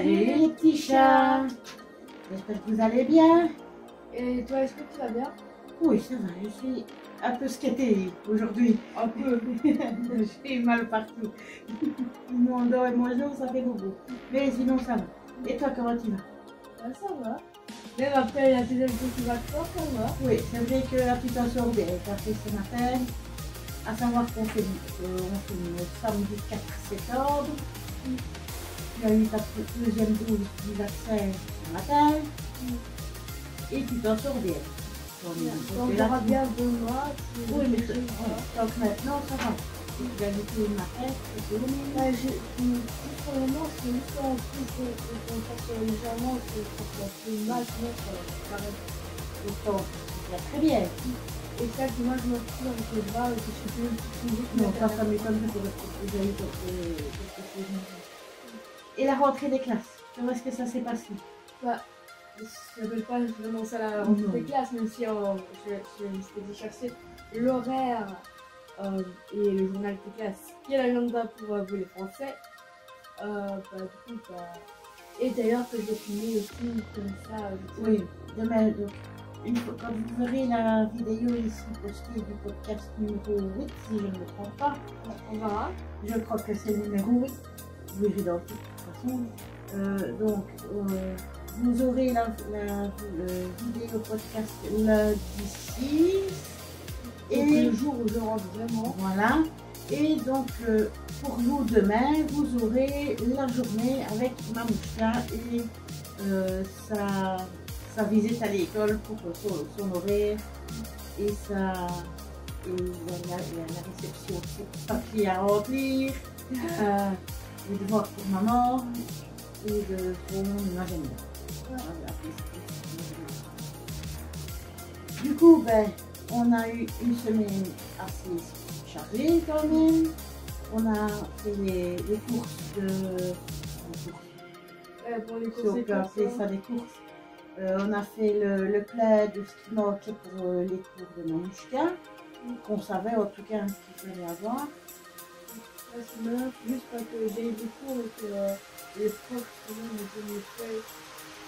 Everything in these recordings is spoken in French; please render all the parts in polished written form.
Salut les petits chats. J'espère que vous allez bien. Et toi, est-ce que tu vas bien? Oui, ça va, je suis un peu skatée aujourd'hui. Un peu. J'ai mal partout. Mon dos et mon genou, ça fait beaucoup. Mais sinon, ça va. Et toi, comment tu vas? Ça va. Même après la deuxième fois qui va fort, ça va. Oui, c'est vrai que la petite assortie a fait ce matin. À savoir qu'on fait le samedi 4 septembre. Tu as eu ta deuxième dose du vaccin ce matin. Et tu t'en sors bien. On verra bien demain. Oui, mais donc maintenant, ça va. Tu as vu tout le matin, c'est tout. Pour le moment, c'est juste un truc qu'on fasse légèrement, c'est que ça fait mal, sinon ça arrête. Donc, c'est très bien. Et ça, que moi, je me retrouve avec les bras et que je suis plus une petite musique. Non, ça m'étonne pas parce que vous avez eu quelque chose. Et la rentrée des classes, comment est-ce que ça s'est passé? Bah, je n'appelle pas vraiment ça la rentrée des classes, même si je m'étais dit chercher l'horaire et le journal des classes qui est l'agenda pour vous les Français. Et d'ailleurs que j'ai filmé aussi comme ça. Oui, demain, donc, une fois, quand vous verrez la vidéo ici postée du podcast numéro 8, si je ne me trompe pas, On verra. je crois que c'est le numéro 8, vous verrez dans toute façon. Vous aurez la vidéo podcast lundi 6. Et le jour où je rentre vraiment. Voilà. Et donc, pour vous, demain, vous aurez la journée avec Mamouchka et sa visite à l'école pour son horaire et la réception, ses papiers à remplir, les devoirs pour maman et de son agenda. Du coup, ben, on a eu une semaine assez chargée quand même. On a fait les courses Pour les si courses, on peut appeler ça des courses. On a fait le plein de ce qui manquait pour les cours de Mamouchka, qu'on savait en tout cas ce qu'il fallait avoir. C'est bien, juste parce que j'ai eu des cours et que les profs me disaient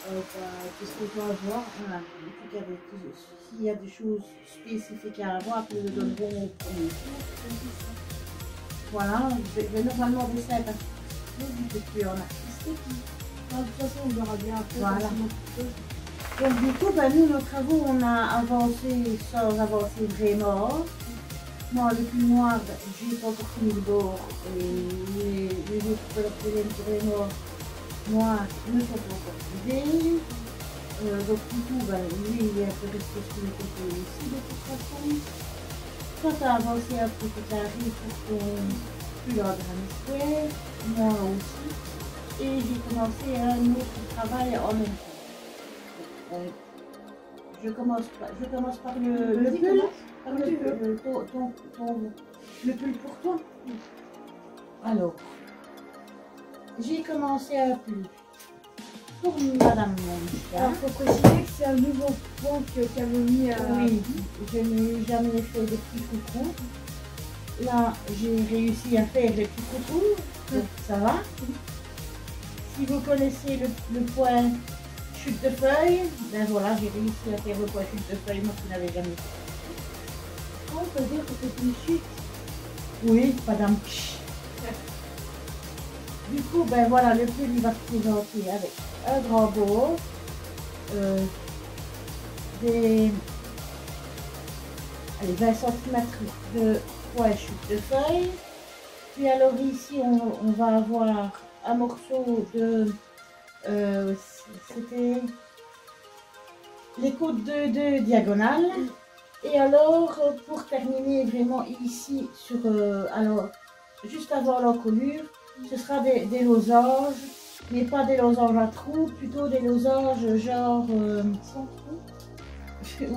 qu'est-ce qu'on doit avoir. Voilà. En tout cas, s'il y a des choses spécifiques à avoir, nous le donnerons au premier cours. Voilà, mais normalement des slides artistiques, vu que tu es en artistique. De toute façon, on verra bien après. Voilà. Donc du coup, ben, nous, nos travaux, on a avancé sans avancer vraiment. Moi, le plus noir, j'ai pas encore fini le bord. Et les autres couleurs qui viennent vraiment noirs ne sont pas encore frisés. Donc du coup, ben, lui, il est un peu resté sur le côté aussi de toute façon. Toi, tu as avancé un peu toute la rive pour ton plus grand Granny Square, moi aussi. Et j'ai commencé un autre travail en même temps. Je commence par le pull. Par le pull pour toi. Alors, j'ai commencé un pull pour Madame Mamouchka. Alors, il faut préciser que c'est un nouveau point qu'avait mis à... Oui, je n'ai jamais fait de petits coucous. Là, j'ai réussi à faire les petits coucous, donc ça va. Si vous connaissez le point chute de feuille, ben voilà, j'ai réussi à faire le point chute de feuille, moi qui n'avais jamais fait. On peut dire que c'est une chute. Oui, madame. Du coup, ben voilà, le pull il va se présenter avec un grand bord, des 20 cm de point chute de feuille. Puis alors ici, on va avoir un morceau de... c'était les côtes de diagonale. Et alors, pour terminer vraiment ici, sur, alors, juste avant l'encolure, ce sera des losanges, mais pas des losanges à trous, plutôt des losanges genre... Sans trou.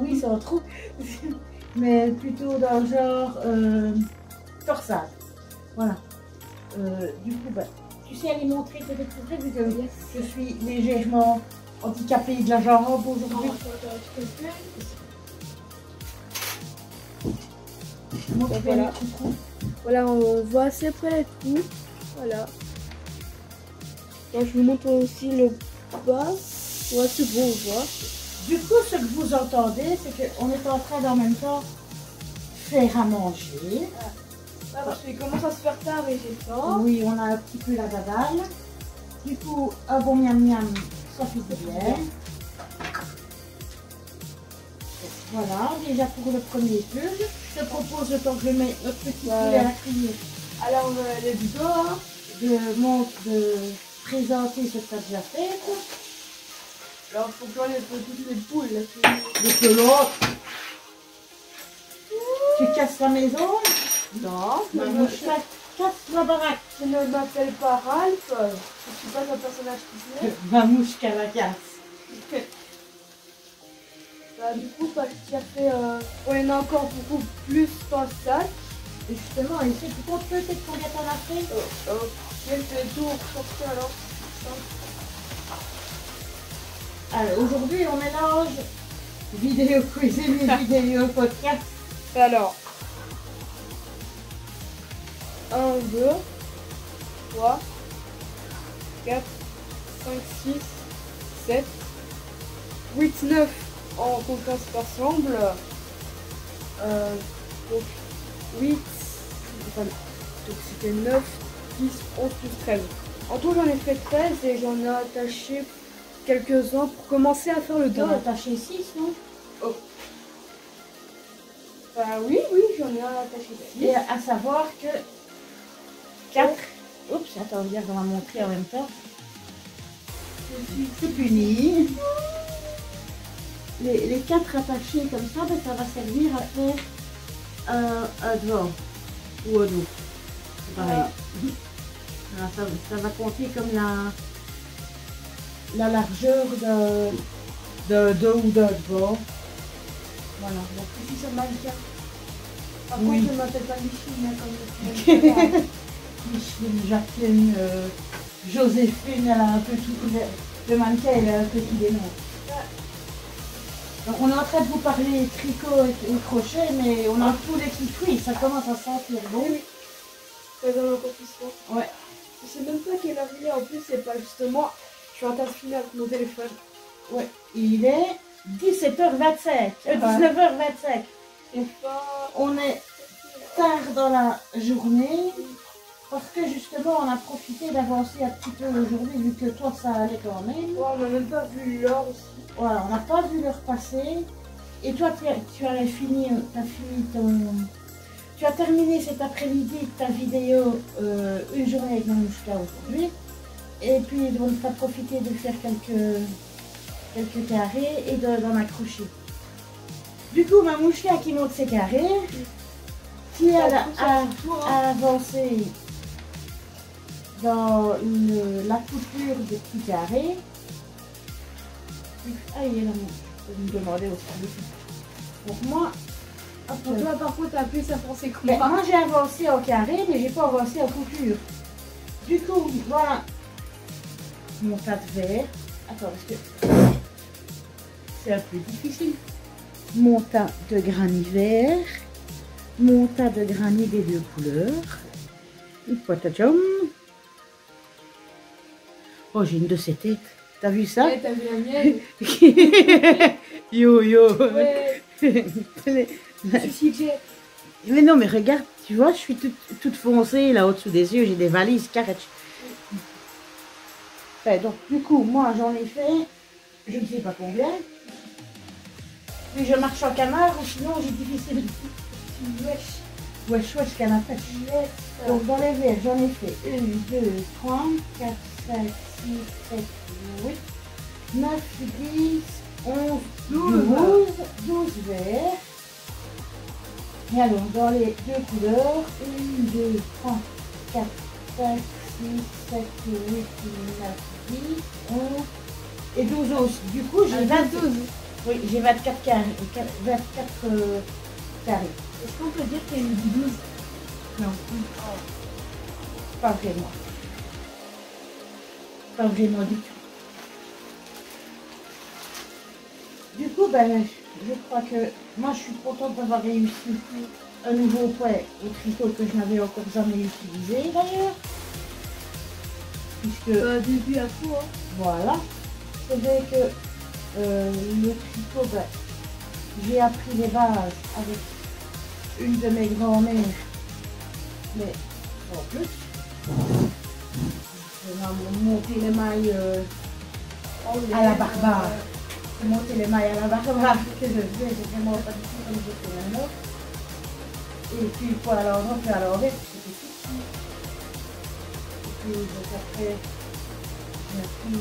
Oui, sans trou, mais plutôt dans le genre torsade. Voilà. Du coup, bah, tu sais aller montrer peut-être pour vu que je suis légèrement handicapée de la jambe aujourd'hui. Voilà. Voilà, on voit assez près les trous. Voilà. Là, je vous montre aussi le bas. Ouais, c'est bon, on voit. Du coup, ce que vous entendez, c'est qu'on est en train d'en même temps faire à manger. Ah, parce qu'il commence à se faire tard et j'ai faim. Oui, on a un petit peu la dalle. Du coup, un bon miam miam, ça fait bien. Voilà, déjà pour le premier jeu, je te propose, tant que je mets notre petit poulet à la cuillère, Alors, les dos, hein. de présenter ce que tu as déjà fait. Alors, faut que j'enlève toutes les poules là. De que l'autre. Tu casses la maison? Non, Casse la baraque. je ne m'appelle pas Ralph. Je ne suis pas un personnage Disney. Ma mouche qu'à la casse. Bah, du coup, parce qu'il a fait. On en a encore beaucoup plus dans le sac. Et justement, et c'est pour peut-être combien t'en as fait? Je fais tout sortir alors. Alors, aujourd'hui, on mélange vidéo cuisine et vidéo podcast. Alors, 1, 2, 3, 4, 5, 6, 7, 8, 9 en comptant ensemble. Donc 8, enfin, donc c'était 9, 10, 11 plus 13. En tout, j'en ai fait 13 et j'en ai attaché quelques-uns pour commencer à faire le dos. T'en as attaché 6, non? Oh. Bah oui, j'en ai attaché 6. Et à savoir que 4. Oups, attends, regarde, on va montrer en même temps. C'est puni. Les 4 attachés comme ça, ben, ça va servir à faire un devant ou un dos. C'est pareil. Alors, ça va compter comme la largeur d'un dos ou d'un devant. Voilà. Donc ici c'est mannequin. Par Oui. contre, je ne m'appelle pas Micheline, hein, comme Micheline, Jacqueline, Joséphine, elle a un peu tout. Le mannequin, elle a un peu tout des noms. Donc on est en train de vous parler tricot et crochet, mais on a tous les petits fruits, ça commence à sentir bon. Oui. Ça donne encore plus fort. Ouais. Je sais même pas quelle heure il est, en plus c'est pas justement. Je suis en train de finir avec mon téléphone. Ouais. Il est 17h25, 19h25. Et pas. On est tard dans la journée parce que justement on a profité d'avancer un petit peu aujourd'hui vu que toi ça allait quand même. Ouais, on n'a même pas vu l'heure aussi. Voilà, on n'a pas vu l'heure passer. Et toi tu as fini ton... Tu as terminé cet après-midi ta vidéo une journée avec Mamouchka aujourd'hui. Et puis on a profité de faire quelques carrés et d'en accrocher. Du coup, Mamouchka qui monte ses carrés, qui a avancé dans la coupure des petits carrés. Ah, il est là, je vais me demander aussi. Donc moi, Pour toi, par contre, t'as plus avancé que ben, moi. moi j'ai avancé en carré, mais j'ai pas avancé en coupure. Du coup, voilà mon tas de verre. Attends, parce que c'est un peu difficile. Mon tas de granit vert, mon tas de granit des deux couleurs. Potatchum. Oh, j'ai une de ces têtes. T'as vu ça? Ouais, t'as vu la mienne. Yo yo. Ouais. Celui-ci que j'ai. Mais non, mais regarde, tu vois, je suis toute foncée là au-dessous des yeux, j'ai des valises carrettes. Enfin, donc, du coup, moi j'en ai fait, je ne sais pas combien. Puis je marche en canard ou sinon j'ai difficile. Wesh, canne à pêche. Donc dans les verres, j'en ai fait 1, 2, 3, 4, 5, 6, 7, 8, 9, 10, 11, 12 verres. Et alors, dans les deux couleurs, 1, 2, 3, 4, 5, 6, 7, 8, 9, 10, 11 et 12 os. Du coup, j'ai 22. Oui, j'ai 24 carrés. 24 carrés. Est-ce qu'on peut dire qu'il y a eu 12? Non. Pas vraiment. Pas vraiment du tout. Du coup, ben, je crois que moi, je suis contente d'avoir réussi un nouveau point au tricot que je n'avais encore jamais utilisé d'ailleurs. puisque Début à tout, hein. voilà, c'est vrai que le tricot, ben, j'ai appris les bases avec une de mes grand-mères, mais en plus, j'ai monté les mailles à la barbare. J'ai monté les mailles à la barbare que je faisais, j'ai vraiment pas du tout comme je fais maintenant. Et puis une fois à l'endroit, puis à l'envers, c'était tout. Et puis donc après, j'ai appris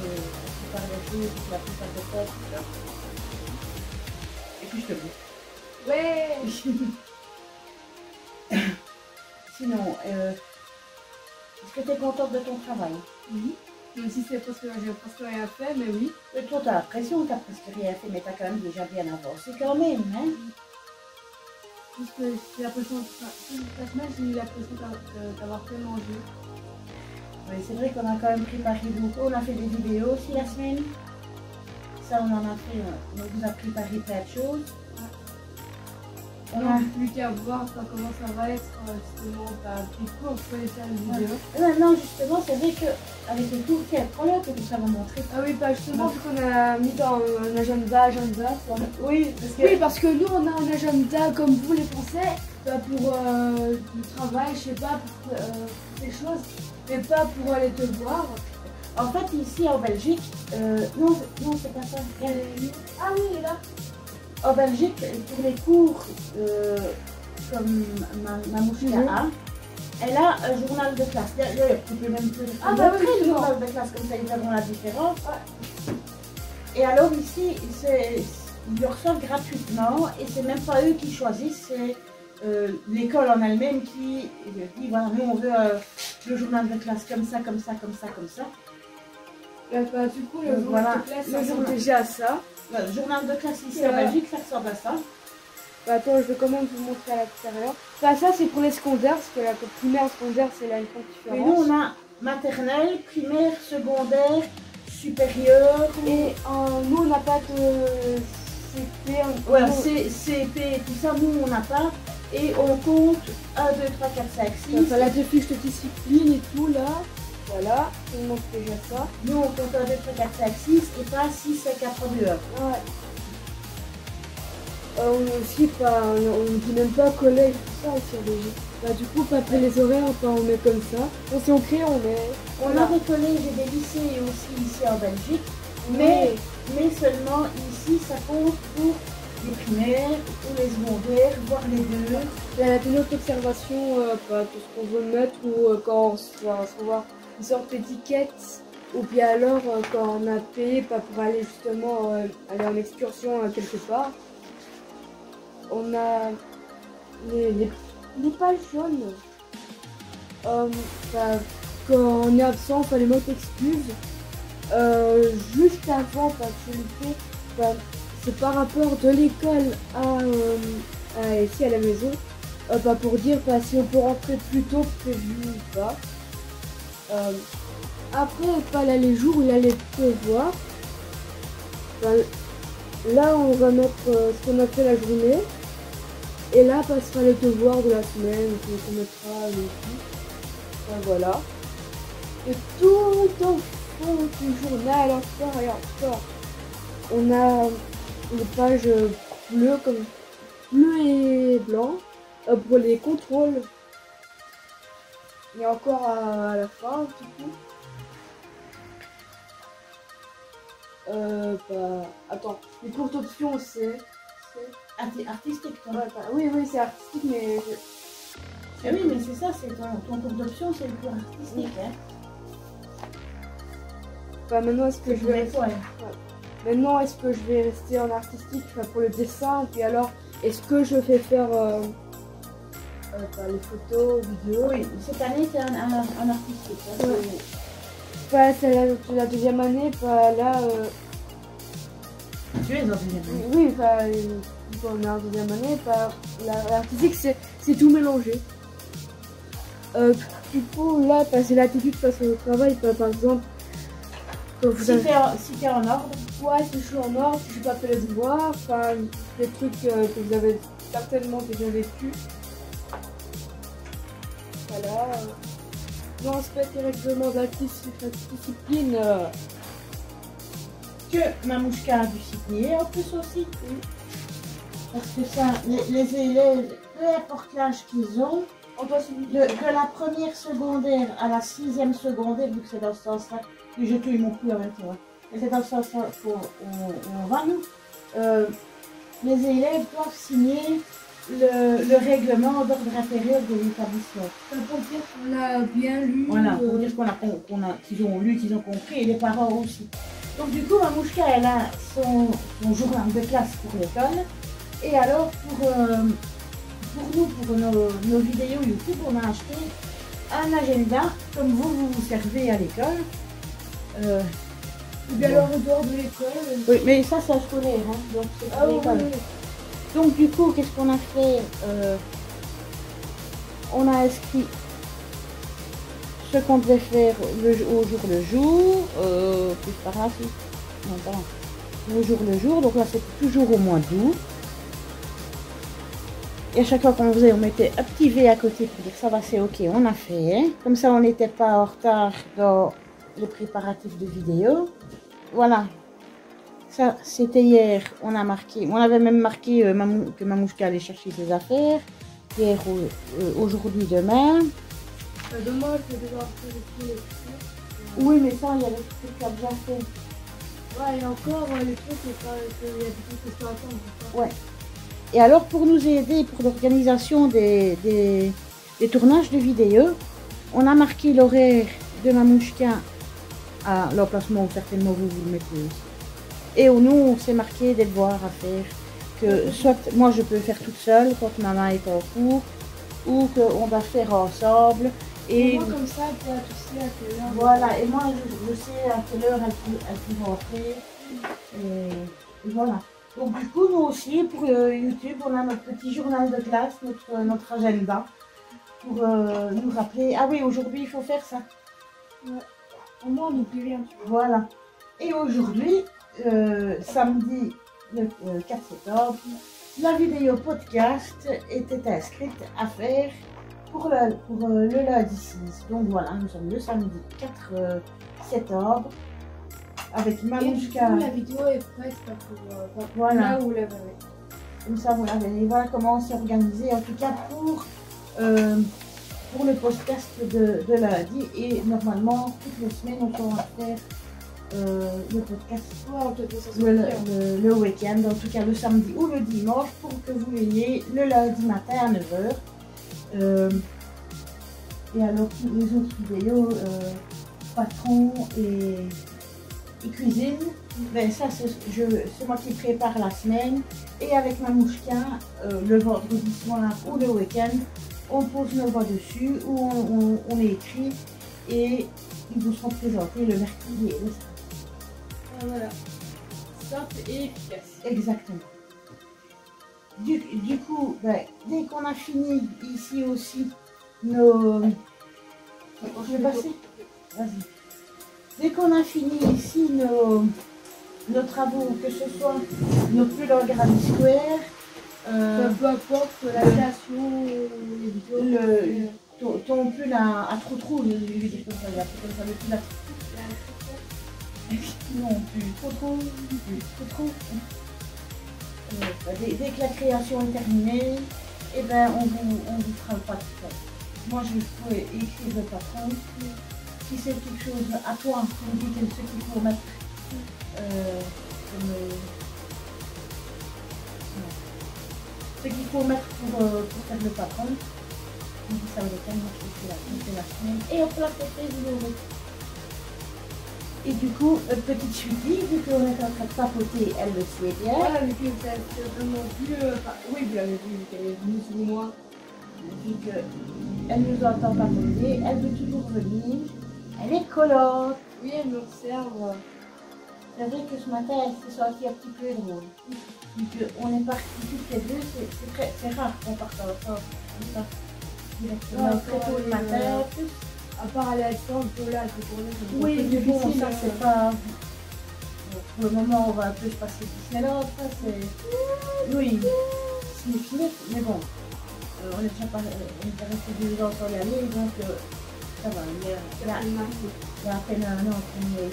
la plupart des choses, la plupart des fois, tout ça. Et puis je te dis. Ouais. Sinon, est-ce que tu es contente de ton travail? Oui. Même si c'est parce que j'ai presque rien fait, mais oui. Et toi, tu as l'impression que tu n'as presque rien fait, mais tu as quand même déjà bien avancé quand même, hein? Parce que j'ai l'impression, la semaine, j'ai eu l'impression d'avoir fait manger. Oui, c'est vrai qu'on a quand même préparé beaucoup. On a fait des vidéos aussi la semaine. Ça, on en a fait. On vous a préparé plein de choses. On n'a plus qu'à voir comment ça va être justement du coup on peut faire une vidéo. Non, justement, c'est vrai qu'avec le cours qui est là que ça va montrer. Ah oui, bah justement, vu qu'on a mis dans un agenda. Oui, parce que nous on a un agenda comme vous les Français, pour du travail, je sais pas, pour des choses, mais pas pour aller te voir. En fait, ici en Belgique, non, c'est pas ça. Ah oui, il est là. En Belgique, pour les cours, comme ma mouchika a, elle a un journal de classe. D'ailleurs, tu peux même plus montrer le journal de classe, comme ça ils verront la différence. Et alors ici, ils le reçoivent gratuitement et c'est même pas eux qui choisissent, c'est l'école en elle-même qui dit voilà, nous on veut le journal de classe comme ça, comme ça, comme ça, comme ça. Du coup, le journal de classe, ça ressemble déjà à ça. Le journal de classe ici en Belgique, ça ressemble à ça. Attends, je vais quand même vous montrer à l'extérieur. Ça, c'est pour les secondaires, parce que la primaire, secondaire, c'est là une grande différence. Et nous, on a maternelle, primaire, secondaire, supérieure. Et nous, on n'a pas de CP. Ouais, CP, tout ça, nous, on n'a pas. Et on compte 1, 2, 3, 4, 5, 6. Enfin, la fiche de discipline et tout, là. Voilà, on montre déjà ça. Nous, on compte 1, 2, 3, 4, 5, 6 et pas 6, 5, 4, 3, 2, 1. Ouais. On est aussi pas, on ne dit même pas collège, tout ça ici en Belgique. Du coup, après les horaires, on met comme ça. Si on crée, on met. On a des collèges et des lycées aussi ici en Belgique. Mais seulement ici, ça compte pour les primaires, ou les secondaires, voire les deux. Il y a notre observation, tout ce qu'on veut mettre, ou quand on va recevoir une sorte d'étiquette, ou bien alors quand on a payé pour aller justement aller en excursion quelque part. On a les pages jaunes. Quand on est absent, on fait les mots d'excuses. Juste avant, je le fais, c'est par rapport de l'école ici à la maison, pour dire si on peut rentrer plus tôt que prévu ou pas. Après, là, les jours où il y a les devoirs, là on va mettre ce qu'on a fait la journée. Et là passera les devoirs de la semaine, on mettra les filles. Voilà. Et tout au fond du journal, encore, on a les pages bleues, comme bleu et blanc, pour les contrôles. Et encore à la fin, du coup. Attends, les courtes options, c'est... Artistique, toi. Oui, c'est artistique, mais... Oui, mais c'est ça, c'est ton cours d'option, c'est le cours artistique. Hein. Maintenant, est-ce que je vais... Maintenant, est-ce que je vais rester en artistique pour le dessin? Puis alors, est-ce que je fais faire les photos, vidéos? Oui, cette année, c'est un artistique. Hein, c'est la deuxième année, là... Tu es en deuxième année? Oui, on est en deuxième année, l'artistique, c'est tout mélangé. Du coup, là, c'est l'attitude face au travail, par exemple. Si tu es en ordre. Ouais, si je suis en ordre, si je n'ai pas fait les devoirs, des trucs que vous avez certainement déjà vécu. Voilà. non respecte les règlements de la discipline. Que Mamouchka a dû s'y tenir en plus aussi. Parce que ça, les élèves, peu importe l'âge qu'ils ont, de la première secondaire à la 6e secondaire, vu que c'est dans ce sens-là, que je touille mon cou en même temps. Et c'est dans ce sens-là qu'on va nous. Les élèves doivent signer le règlement d'ordre intérieur de l'établissement. Ça pour dire qu'on a bien lu. Voilà, pour dire qu'ils ont lu, qu'ils ont compris, et les parents aussi. Donc du coup, Mamouchka, elle a son journal de classe pour l'école. Et alors, pour nous, pour nos vidéos YouTube, on a acheté un agenda, comme vous vous servez à l'école. Ou bien alors au dehors de l'école. Oui, mais ça, c'est scolaire, hein, donc c'est pour l'école. Oui. Donc du coup, qu'est-ce qu'on a fait? On a inscrit ce qu'on devait faire au jour le jour, plus par là, si. Non, pas là. Le jour, donc là c'était toujours au mois d'août. Et à chaque fois qu'on faisait, on mettait un petit V à côté pour dire ça va, c'est ok, on a fait. Hein. Comme ça, on n'était pas en retard dans les préparatifs de vidéo. Voilà. Ça, c'était hier, on avait même marqué que Mamouchka allait chercher ses affaires. Hier, aujourd'hui, demain. Dommage de devoir faire les lectures. Oui, mais ça, il y a des trucs que tu as déjà fait. Ouais, et encore, les trucs, il y a des trucs que je dois attendre. Ouais. Et alors, pour nous aider pour l'organisation des tournages de vidéos, on a marqué l'horaire de Mamouchka à l'emplacement où certainement vous le mettez aussi. Et nous, on s'est marqué des devoirs à faire. Que soit moi, je peux faire toute seule quand maman est en cours, ou qu'on va faire ensemble. Et moi, comme ça, tu sais à quelle heure. Voilà, et moi, je sais à quelle heure elle peut rentrer. Et voilà. Donc du coup, nous aussi, pour YouTube, on a notre petit journal de classe, notre agenda, pour nous rappeler, ah oui, aujourd'hui, il faut faire ça. Ouais. Au moins, on n'oublie rien. Voilà. Et aujourd'hui, samedi, le 4 septembre, la vidéo podcast était inscrite à faire pour le lundi 6. Donc voilà, nous sommes le samedi 4 septembre. Avec Mamouchka. La vidéo est prête pour voilà. Là où vous l'avez. Comme ça, vous l'avez. Et voilà comment on s'est organisé, en tout cas pour le podcast de lundi. Et normalement, toutes les semaines, on pourra faire le podcast le week-end, en tout cas le samedi ou le dimanche, pour que vous l'ayez le lundi matin à 9h. Et alors, toutes les autres vidéos, patron et cuisine, ben ça c'est moi qui prépare la semaine, et avec Mamouchka le vendredi soir ou le week-end on pose nos voix dessus, ou on écrit, et ils vous seront présentés le mercredi et le samedi. Voilà, simple et efficace. Exactement. Du coup, ben, dès qu'on a fini ici aussi nos... Je vais passer. Vas-y. Dès qu'on a fini ici nos travaux, que ce soit nos pulls en Granny Square, peu importe la création, les vidéos, ton pull à trou-trou, je vais dire comme ça, il a fait comme ça, le pull à non, plus trop. Dès que la création est terminée, eh ben, on vous fera le patron. Moi, je peux écrire le patron. Si c'est quelque chose à toi, tu me dis ce qu'il faut mettre ce qu'il faut mettre pour faire le patron. On dit ça au week-end, moi je fais la semaine. Et on peut la faire vidéo. Et du coup, petite suivi, vu qu'on est en train de papoter, elle le sait bien. Voilà, mais que vous avez vraiment vu, oui, vous l'avez vu, qu'elle est venue sous moi. Vu qu'elle nous entend papoter, elle veut toujours venir. Elle est collante. Oui, elle me observe. C'est vrai que ce matin, elle s'est sentie un petit peu drôle. Vu qu'on est partis toutes les deux, c'est rare qu'on parte ensemble comme ça. Directement très tôt le matin. À part aller à Alexandre, là, c'est pour nous. Oui, mais bon, ça c'est pas... Pour le moment, on va un peu se passer Disneyland, ça c'est... Oui, c'est mais bon. On est déjà resté 2 ans sans y aller, donc Ça va, Il a une marque. il y a à peine un an qu'on est.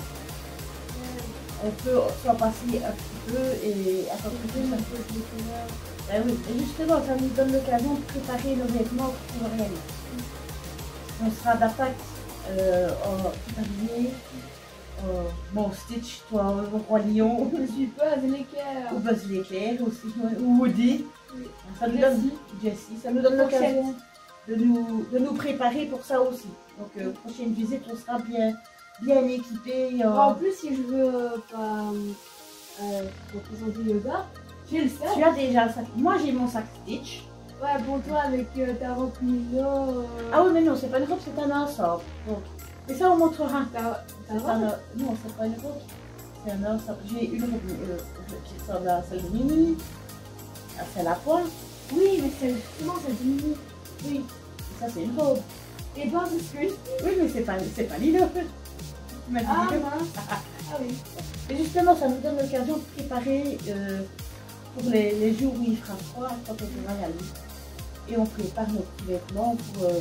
On peut s'en passer un petit peu et à peu près ça. Ben oui, et justement, ça nous donne l'occasion de préparer nos vêtements pour le réel. On sera d'attaque en tout habillé, bon Stitch, toi, au Roi Lion, Je suis pas de l'équerre. ou Buzz l'éclair aussi, ou Woody. Oui. Ça nous donne, Jessie, ça nous donne l'occasion de nous préparer pour ça aussi. Donc, prochaine visite, on sera bien équipé. En plus, si je veux représenter le gars, j'ai le sac. Tu as déjà le sac. Moi, j'ai mon sac Stitch. Ouais, pour toi, avec ta robe Milo. Ah oui, mais non, c'est pas une robe, c'est un ensemble. Donc, et ça, on montrera. Ta C'est robe. non, c'est pas une robe. C'est un ensemble. J'ai une robe qui ressemble à celle de Mimi, à celle à poil. Oui, mais c'est justement cette mini. Oui, ça, c'est une robe. Et ben, c'est ce que je dis. Oui, mais c'est pas Lilo. Tu m'as dit Ah, Lilo. mince. Ah oui. Et justement, ça nous donne l'occasion de préparer pour les jours où il fera froid, quand on sera à la nuit. Et on prépare nos petits vêtements pour.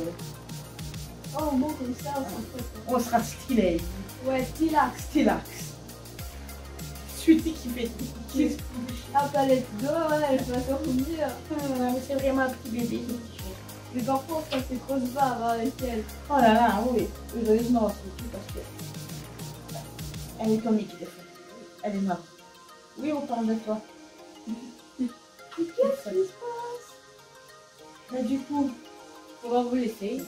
Oh, bon, comme ça, c'est chouette. On sera stylé. Ouais, stylax. Stylax. Celui qui fait. La palette d'eau, ouais, elle va sortir. C'est vraiment un petit bébé, ce t-shirt. Mais par contre, ça fait grosse barre avec elle. Oh là là, oui. Heureusement, c'est parce que. Elle est comique, des fois. Elle est marrante. Oui, on parle de toi. Qu'est-ce qui se passe? Bah, du coup, on va vous laisser.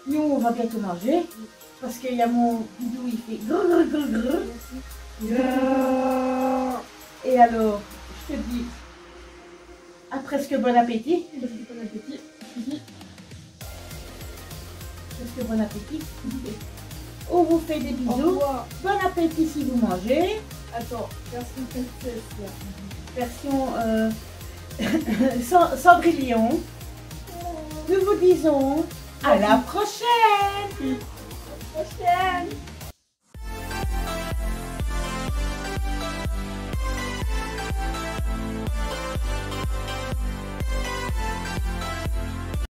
Nous, on va bientôt manger. Parce qu'il y a mon bidou, il fait grrr, grrr, grrr, grrr. Et alors, je te dis à presque bon appétit. Bon appétit. Presque bon appétit. On vous fait des Au bisous. revoir. Bon appétit si vous mangez. Attends, version princesse là. Version Cendrillon. Nous vous disons à la prochaine. Prochaine.